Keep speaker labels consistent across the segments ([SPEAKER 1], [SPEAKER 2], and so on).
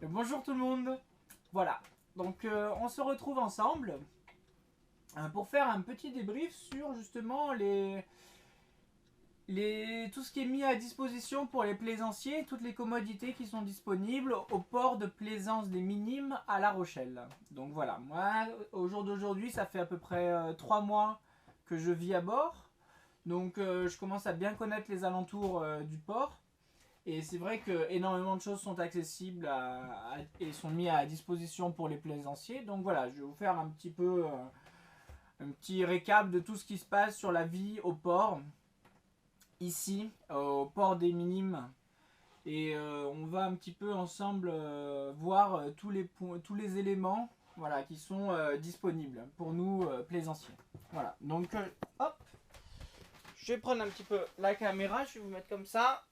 [SPEAKER 1] Bonjour tout le monde. Voilà, donc on se retrouve ensemble pour faire un petit débrief sur justement tout ce qui est mis à disposition pour les plaisanciers, toutes les commodités qui sont disponibles au port de plaisance des Minimes à La Rochelle. Donc voilà, moi au jour d'aujourd'hui ça fait à peu près 3 mois que je vis à bord. Donc je commence à bien connaître les alentours du port. Et c'est vrai que énormément de choses sont accessibles et sont mises à disposition pour les plaisanciers. Donc voilà, je vais vous faire un petit peu un petit récap de tout ce qui se passe sur la vie au port, ici, au port des Minimes. Et on va un petit peu ensemble voir tous les éléments voilà, qui sont disponibles pour nous plaisanciers. Voilà, donc hop, je vais prendre un petit peu la caméra, je vais vous mettre comme ça.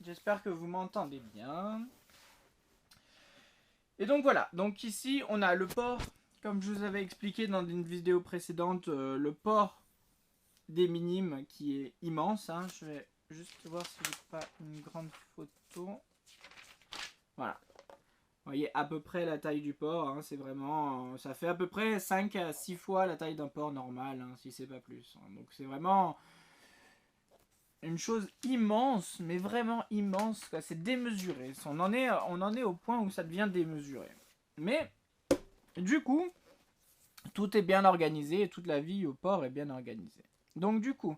[SPEAKER 1] J'espère que vous m'entendez bien. Et donc voilà, donc ici on a le port, comme je vous avais expliqué dans une vidéo précédente, le port des Minimes qui est immense. Hein. Je vais juste voir si j'ai pas une grande photo. Voilà. Vous voyez à peu près la taille du port, hein. C'est vraiment, ça fait à peu près 5 à 6 fois la taille d'un port normal, hein, si c'est pas plus. Hein. Donc c'est vraiment une chose immense, mais vraiment immense, c'est démesuré. On en est au point où ça devient démesuré. Mais du coup, tout est bien organisé et toute la vie au port est bien organisée. Donc du coup,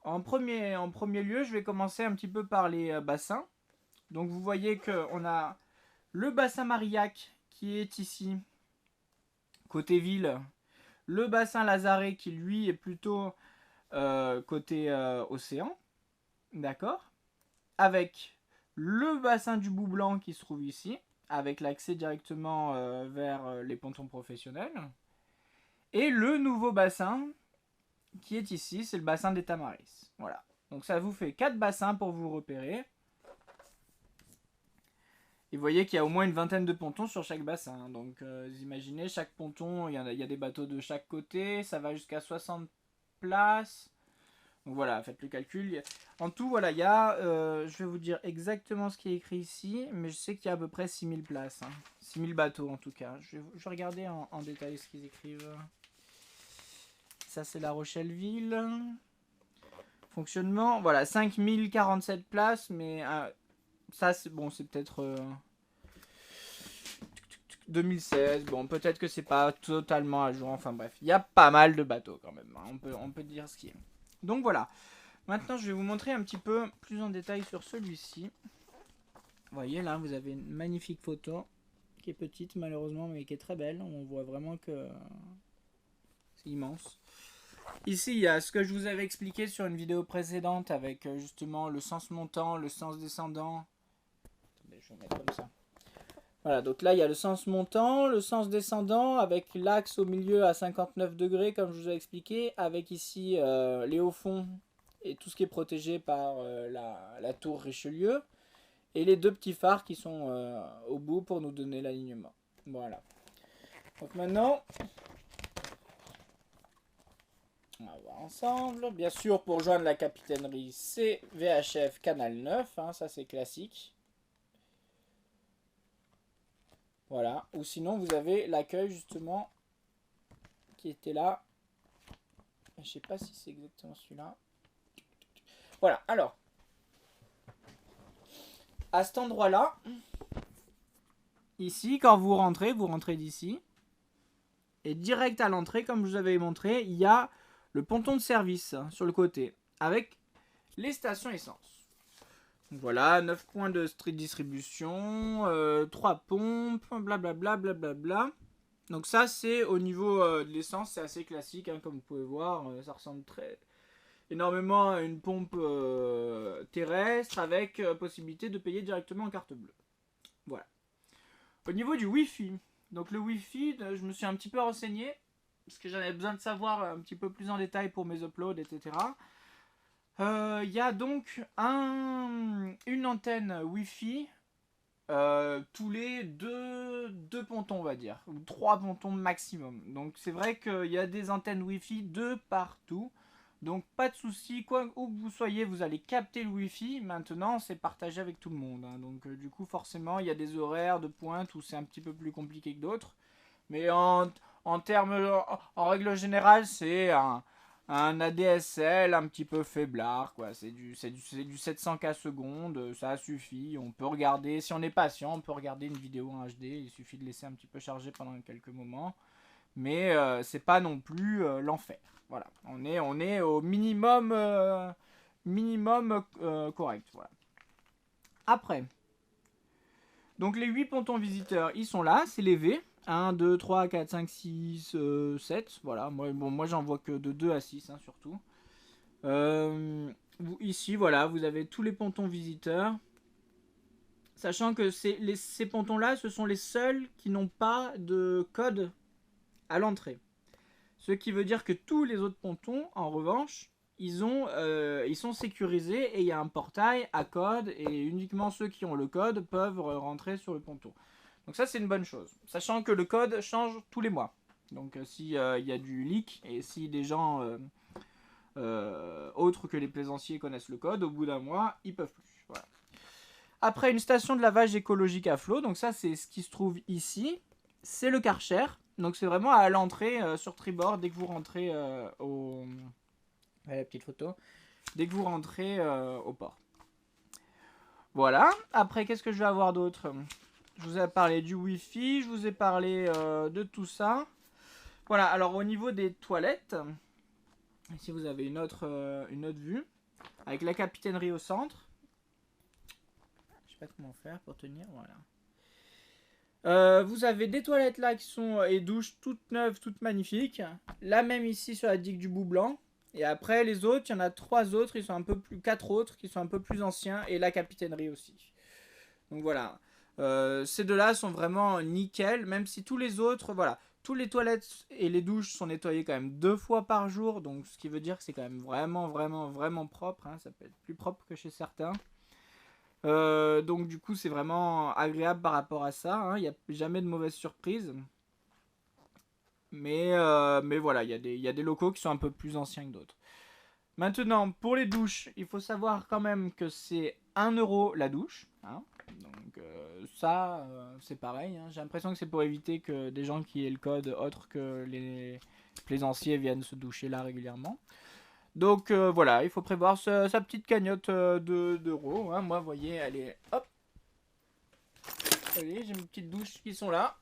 [SPEAKER 1] en premier lieu, je vais commencer un petit peu par les bassins. Donc vous voyez qu'on a le bassin Marillac qui est ici, côté ville. Le bassin Lazaret qui lui est plutôt côté océan. D'accord. Avec le bassin du Bout-Blanc qui se trouve ici, avec l'accès directement vers les pontons professionnels. Et le nouveau bassin qui est ici, c'est le bassin des Tamaris. Voilà. Donc ça vous fait 4 bassins pour vous repérer. Et vous voyez qu'il y a au moins une vingtaine de pontons sur chaque bassin. Donc vous imaginez, chaque ponton, il y a des bateaux de chaque côté. Ça va jusqu'à 60 places. Donc voilà, faites le calcul. En tout, voilà, il y a, je vais vous dire exactement ce qui est écrit ici, mais je sais qu'il y a à peu près 6000 places. Hein. 6000 bateaux en tout cas. Je vais regarder en détail ce qu'ils écrivent. Ça, c'est La Rochelle-Ville. Fonctionnement, voilà, 5047 places, mais ça, c'est bon, c'est peut-être 2016. Bon, peut-être que c'est pas totalement à jour. Enfin bref, il y a pas mal de bateaux quand même. Hein. On peut dire ce qui est. Donc voilà. Maintenant, je vais vous montrer un petit peu plus en détail sur celui-ci. Vous voyez, là, vous avez une magnifique photo qui est petite malheureusement, mais qui est très belle. On voit vraiment que c'est immense. Ici, il y a ce que je vous avais expliqué sur une vidéo précédente avec justement le sens montant, le sens descendant. Attendez, je vais mettre comme ça. Voilà, donc là, il y a le sens montant, le sens descendant, avec l'axe au milieu à 59 degrés, comme je vous ai expliqué, avec ici les hauts fonds et tout ce qui est protégé par la tour Richelieu, et les deux petits phares qui sont au bout pour nous donner l'alignement. Voilà. Donc maintenant, on va voir ensemble. Bien sûr, pour joindre la capitainerie, c'est VHF Canal 9, hein, ça c'est classique. Voilà. Ou sinon, vous avez l'accueil justement qui était là. Je sais pas si c'est exactement celui-là. Voilà. Alors, à cet endroit-là, ici, quand vous rentrez d'ici. Et direct à l'entrée, comme je vous avais montré, il y a le ponton de service hein, sur le côté, avec les stations essence. Donc voilà, 9 points de street distribution, 3 pompes, blablabla, blablabla. Donc ça, c'est au niveau de l'essence, c'est assez classique, hein, comme vous pouvez voir. Ça ressemble très énormément à une pompe terrestre, avec possibilité de payer directement en carte bleue. Voilà. Au niveau du Wi-Fi, donc le Wi-Fi, je me suis un petit peu renseigné, parce que j'avais besoin de savoir un petit peu plus en détail pour mes uploads, etc. Il y a donc une antenne Wi-Fi tous les deux pontons, on va dire, ou 3 pontons maximum. Donc c'est vrai qu'il y a des antennes Wi-Fi de partout. Donc pas de souci, quoi où que vous soyez, vous allez capter le Wi-Fi. Maintenant, c'est partagé avec tout le monde, hein. Donc du coup, forcément, il y a des horaires de pointe où c'est un petit peu plus compliqué que d'autres. Mais en termes, en règle générale, c'est un ADSL un petit peu faiblard, quoi. C'est du 700K secondes, ça suffit. On peut regarder, si on est patient, on peut regarder une vidéo en HD. Il suffit de laisser un petit peu charger pendant quelques moments. Mais c'est pas non plus l'enfer. Voilà, on est au minimum, correct. Voilà. Après, donc les 8 pontons visiteurs, ils sont là, c'est les V. 1, 2, 3, 4, 5, 6, 7. Voilà, moi j'en vois que de 2 à 6, hein, surtout. Ici, voilà, vous avez tous les pontons visiteurs. Sachant que ces pontons-là, ce sont les seuls qui n'ont pas de code à l'entrée. Ce qui veut dire que tous les autres pontons, en revanche, ils sont sécurisés et il y a un portail à code et uniquement ceux qui ont le code peuvent rentrer sur le ponton. Donc ça, c'est une bonne chose. Sachant que le code change tous les mois. Donc s'il y a du leak et si des gens autres que les plaisanciers connaissent le code, au bout d'un mois, ils peuvent plus. Voilà. Après, une station de lavage écologique à flot. Donc ça, c'est ce qui se trouve ici. C'est le Karcher. Donc c'est vraiment à l'entrée sur tribord dès que vous rentrez au... la petite photo. Dès que vous rentrez au port. Voilà. Après, qu'est-ce que je vais avoir d'autre? Je vous ai parlé du Wi-Fi. Je vous ai parlé de tout ça. Voilà. Alors au niveau des toilettes, ici vous avez une autre vue. Avec la capitainerie au centre. Je sais pas comment faire pour tenir. Voilà. Vous avez des toilettes là qui sont et douches toutes neuves, toutes magnifiques. La même ici sur la digue du Bout Blanc. Et après les autres, il y en a 3 autres, ils sont un peu plus, 4 autres qui sont un peu plus anciens et la capitainerie aussi. Donc voilà, ces deux-là sont vraiment nickel, même si tous les autres, voilà, tous les toilettes et les douches sont nettoyées quand même 2 fois par jour, donc ce qui veut dire que c'est quand même vraiment, vraiment, vraiment propre. Hein. Ça peut être plus propre que chez certains. Donc du coup c'est vraiment agréable par rapport à ça, hein. Il n'y a jamais de mauvaise surprise. Mais voilà, il y a des locaux qui sont un peu plus anciens que d'autres. Maintenant, pour les douches, il faut savoir quand même que c'est 1 € la douche. Hein. Donc ça, c'est pareil. Hein. J'ai l'impression que c'est pour éviter que des gens qui aient le code autre que les plaisanciers viennent se doucher là régulièrement. Donc voilà, il faut prévoir sa petite cagnotte d'euros. Hein. Moi, vous voyez, elle est... Hop. Vous voyez, j'ai mes petites douches qui sont là.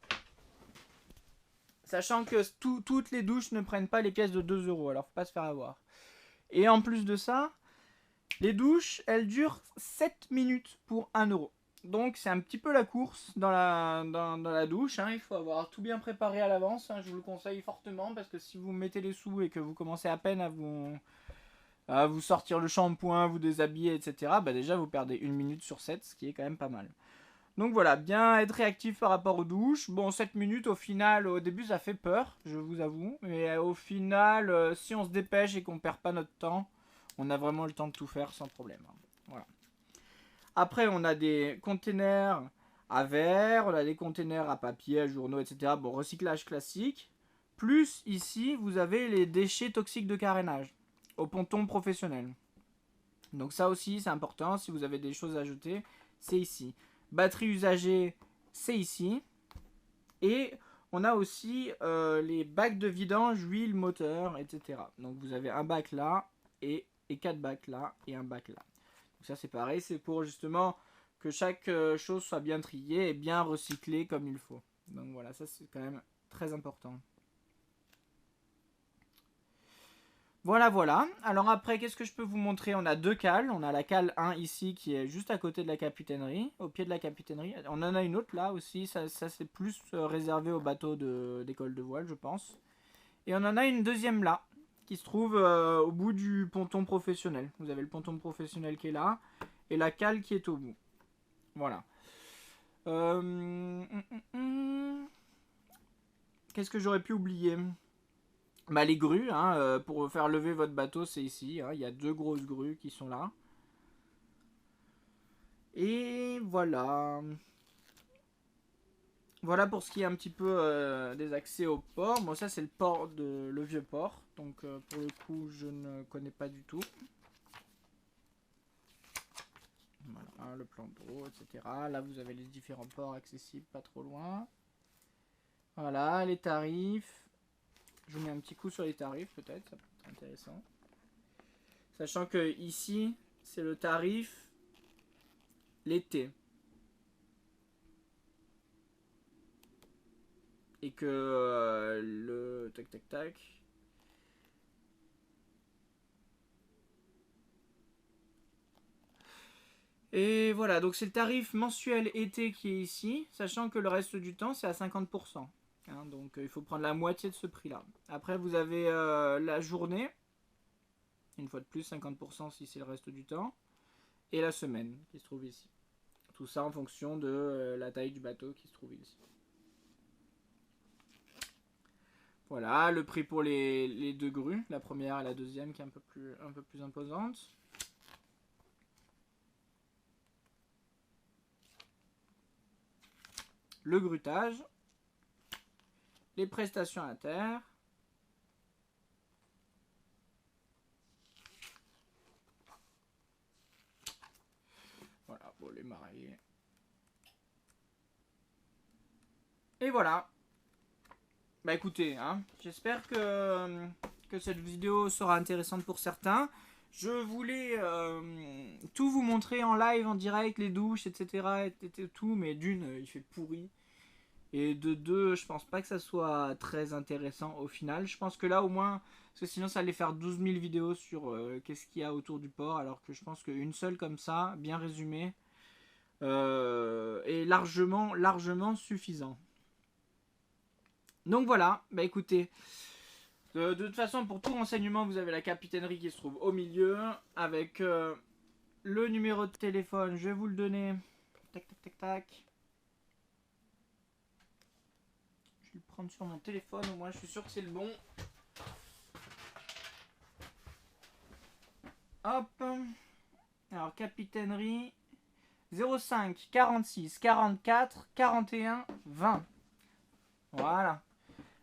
[SPEAKER 1] Sachant que toutes les douches ne prennent pas les pièces de 2 €. Alors, faut pas se faire avoir. Et en plus de ça, les douches, elles durent 7 minutes pour 1 €. Donc, c'est un petit peu la course dans la douche. Hein. Il faut avoir tout bien préparé à l'avance. Hein. Je vous le conseille fortement parce que si vous mettez les sous et que vous commencez à peine à vous sortir le shampoing, vous déshabiller, etc., bah déjà vous perdez 1 minute sur 7, ce qui est quand même pas mal. Donc voilà, bien être réactif par rapport aux douches. Bon, 7 minutes au final, au début ça fait peur, je vous avoue. Mais au final, si on se dépêche et qu'on perd pas notre temps, on a vraiment le temps de tout faire sans problème. Voilà. Après, on a des containers à verre, on a des containers à papier, à journaux, etc. Bon, recyclage classique. Plus ici, vous avez les déchets toxiques de carénage au ponton professionnel. Donc ça aussi c'est important, si vous avez des choses à jeter, c'est ici. Batterie usagée, c'est ici. Et on a aussi les bacs de vidange, huile, moteur, etc. Donc vous avez un bac là, et 4 bacs là, et un bac là. Donc ça c'est pareil, c'est pour justement que chaque chose soit bien triée et bien recyclée comme il faut. Donc voilà, ça c'est quand même très important. Voilà, voilà. Alors après, qu'est-ce que je peux vous montrer? On a 2 cales. On a la cale 1 ici qui est juste à côté de la capitainerie, au pied de la capitainerie. On en a une autre là aussi. Ça c'est plus réservé aux bateaux d'école de voile, je pense. Et on en a une deuxième là, qui se trouve au bout du ponton professionnel. Vous avez le ponton professionnel qui est là, et la cale qui est au bout. Voilà. Qu'est-ce que j'aurais pu oublier? Bah, les grues, hein, pour faire lever votre bateau, c'est ici. Hein, il y a 2 grosses grues qui sont là. Et voilà. Voilà pour ce qui est un petit peu des accès au port. Bon, ça c'est le port de le vieux port. Donc pour le coup, je ne connais pas du tout. Voilà, le plan d'eau, etc. Là, vous avez les différents ports accessibles, pas trop loin. Voilà, les tarifs. Je vous mets un petit coup sur les tarifs, peut-être, ça peut être intéressant. Sachant que ici, c'est le tarif l'été. Et que le... Tac, tac, tac. Et voilà, donc c'est le tarif mensuel été qui est ici, sachant que le reste du temps, c'est à 50%. Hein, donc il faut prendre la moitié de ce prix-là. Après, vous avez la journée, une fois de plus, 50% si c'est le reste du temps, et la semaine qui se trouve ici. Tout ça en fonction de la taille du bateau qui se trouve ici. Voilà, le prix pour les deux grues, la première et la deuxième qui est un peu plus imposante. Le grutage, les prestations à terre, voilà, bon, les mariés. Et voilà. Bah écoutez, hein, j'espère que cette vidéo sera intéressante pour certains. Je voulais tout vous montrer en live, en direct, les douches, etc. Et tout, mais d'une, il fait pourri. Et de deux, je pense pas que ça soit très intéressant au final. Je pense que là, au moins, parce que sinon, ça allait faire 12 000 vidéos sur qu'est-ce qu'il y a autour du port, alors que je pense qu'une seule comme ça, bien résumée, est largement suffisant. Donc voilà, bah écoutez, de toute façon, pour tout renseignement, vous avez la capitainerie qui se trouve au milieu, avec le numéro de téléphone, je vais vous le donner. Tac, tac, tac, tac. Je vais le prendre sur mon téléphone, au moins je suis sûr que c'est le bon. Hop. Alors, capitainerie 05 46 44 41 20. Voilà.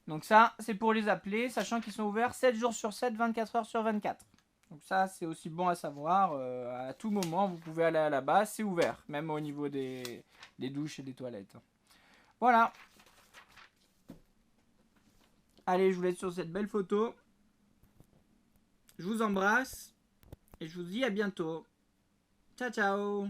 [SPEAKER 1] Donc ça, c'est pour les appeler, sachant qu'ils sont ouverts 7 jours sur 7, 24 heures sur 24. Donc ça, c'est aussi bon à savoir. À tout moment, vous pouvez aller là-bas, c'est ouvert, même au niveau des douches et des toilettes. Voilà. Allez, je vous laisse sur cette belle photo. Je vous embrasse et je vous dis à bientôt. Ciao, ciao.